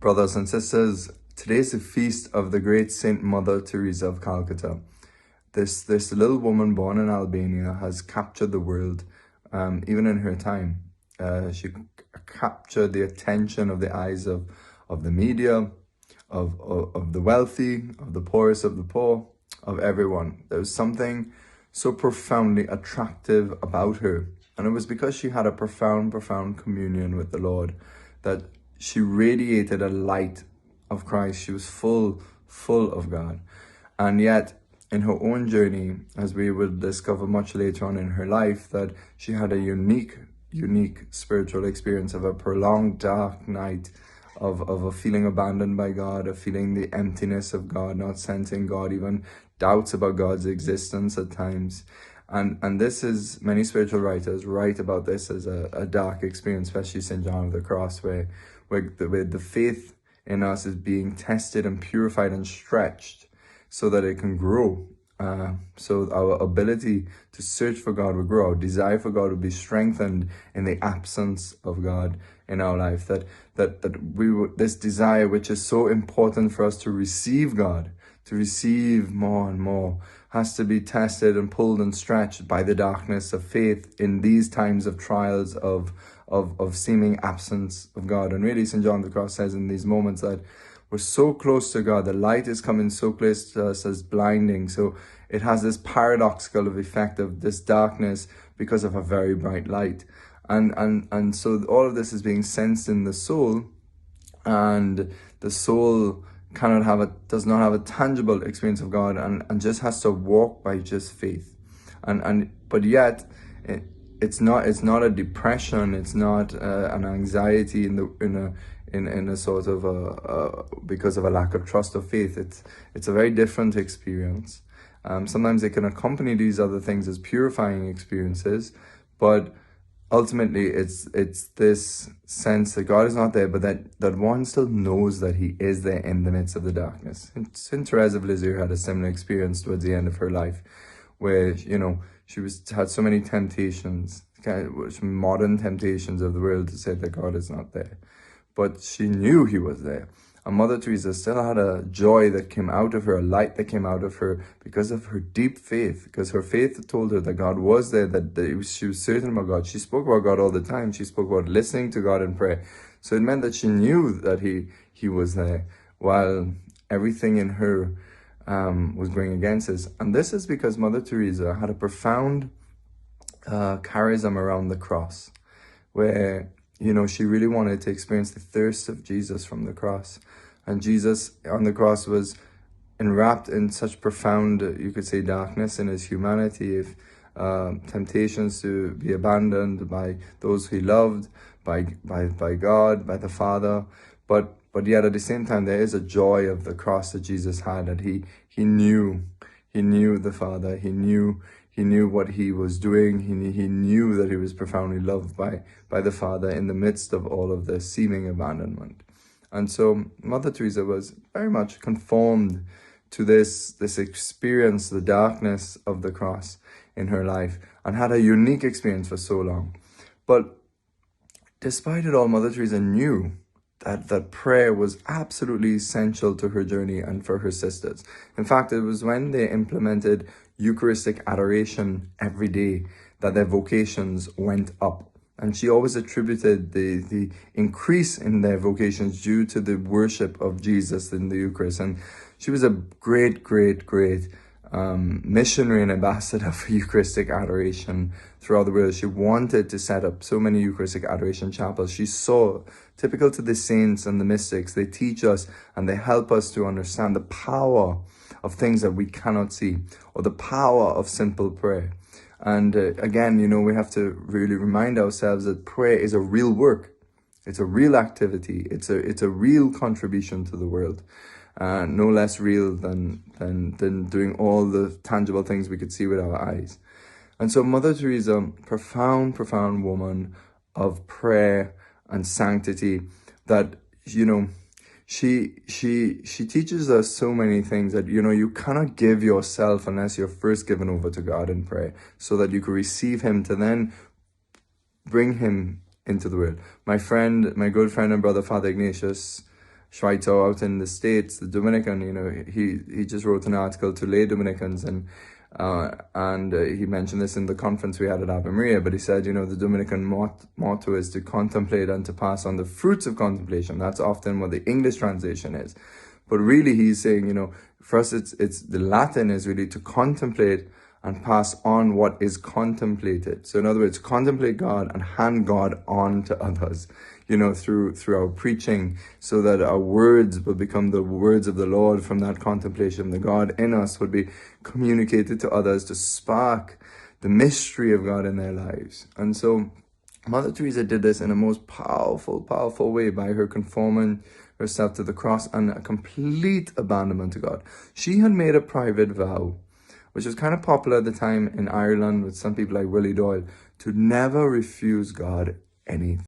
Brothers and sisters, today is the feast of the great Saint Mother Teresa of Calcutta. This little woman born in Albania has captured the world, even in her time. She captured the attention of the eyes of the media, of the wealthy, of the poorest of the poor, of everyone. There was something so profoundly attractive about her. And it was because she had a profound communion with the Lord that she radiated a light of Christ. She was full of God. And yet, in her own journey, as we will discover much later on in her life, that she had a unique spiritual experience of a prolonged dark night, of feeling abandoned by God, of feeling the emptiness of God, not sensing God, even doubts about God's existence at times. And this is, many spiritual writers write about this as a dark experience, especially St. John of the Cross, where the faith in us is being tested and purified and stretched so that it can grow. So our ability to search for God will grow. Our desire for God will be strengthened in the absence of God in our life. This desire, which is so important for us to receive God, to receive more and more, has to be tested and pulled and stretched by the darkness of faith in these times of trials of seeming absence of God. And really, St. John of the Cross says in these moments that we're so close to God, the light is coming so close to us as blinding. So it has this paradoxical effect of this darkness because of a very bright light. And so all of this is being sensed in the soul, and the soul does not have a tangible experience of God, and just has to walk by just faith. But yet it's not a depression, it's not an anxiety in a sort of because of a lack of trust or faith. It's a very different experience. Sometimes it can accompany these other things as purifying experiences, but ultimately it's this sense that God is not there, but that one still knows that he is there in the midst of the darkness. And St. Teresa of Lisieux had a similar experience towards the end of her life, where she had so many temptations, modern temptations of the world, to say that God is not there, but she knew he was there. And Mother Teresa still had a joy that came out of her, a light that came out of her because of her deep faith, because her faith told her that God was there, she was certain about God. She spoke about God all the time. She spoke about listening to God in prayer. So it meant that she knew that he was there, while everything in her was going against us. And this is because Mother Teresa had a profound charism around the cross, where she really wanted to experience the thirst of Jesus from the cross. And Jesus on the cross was enwrapped in such profound, you could say, darkness in his humanity, if temptations to be abandoned by those he loved, by God, by the Father. But yet at the same time, there is a joy of the cross that Jesus had, that he knew the Father. He knew what he was doing. He knew that he was profoundly loved by the Father in the midst of all of this seeming abandonment. And so Mother Teresa was very much conformed to this experience, the darkness of the cross in her life, and had a unique experience for so long. But despite it all, Mother Teresa knew that prayer was absolutely essential to her journey and for her sisters. In fact, it was when they implemented Eucharistic adoration every day that their vocations went up. And she always attributed the increase in their vocations due to the worship of Jesus in the Eucharist. And she was a great missionary and ambassador for Eucharistic adoration throughout the world. She wanted to set up so many Eucharistic adoration chapels. She saw, typical to the saints and the mystics, they teach us and they help us to understand the power of things that we cannot see, or the power of simple prayer. And again, we have to really remind ourselves that prayer is a real work. It's a real activity. It's a real contribution to the world. No less real than doing all the tangible things we could see with our eyes. And so Mother Teresa, profound woman of prayer and sanctity, that, she teaches us so many things, that, you cannot give yourself unless you're first given over to God in prayer, so that you can receive him to then bring him into the world. My good friend and brother, Father Ignatius, Schweitzer out in the States, the Dominican, you know, he just wrote an article to lay Dominicans, and he mentioned this in the conference we had at Ave Maria, but he said, you know, the Dominican motto is to contemplate and to pass on the fruits of contemplation. That's often what the English translation is. But really he's saying, you know, for us it's the Latin is really to contemplate and pass on what is contemplated. So in other words, contemplate God and hand God on to others, you know, through our preaching, so that our words will become the words of the Lord from that contemplation. The God in us would be communicated to others to spark the mystery of God in their lives. And so Mother Teresa did this in a most powerful way by her conforming herself to the cross and a complete abandonment to God. She had made a private vow, which was kind of popular at the time in Ireland with some people like Willie Doyle, to never refuse God anything.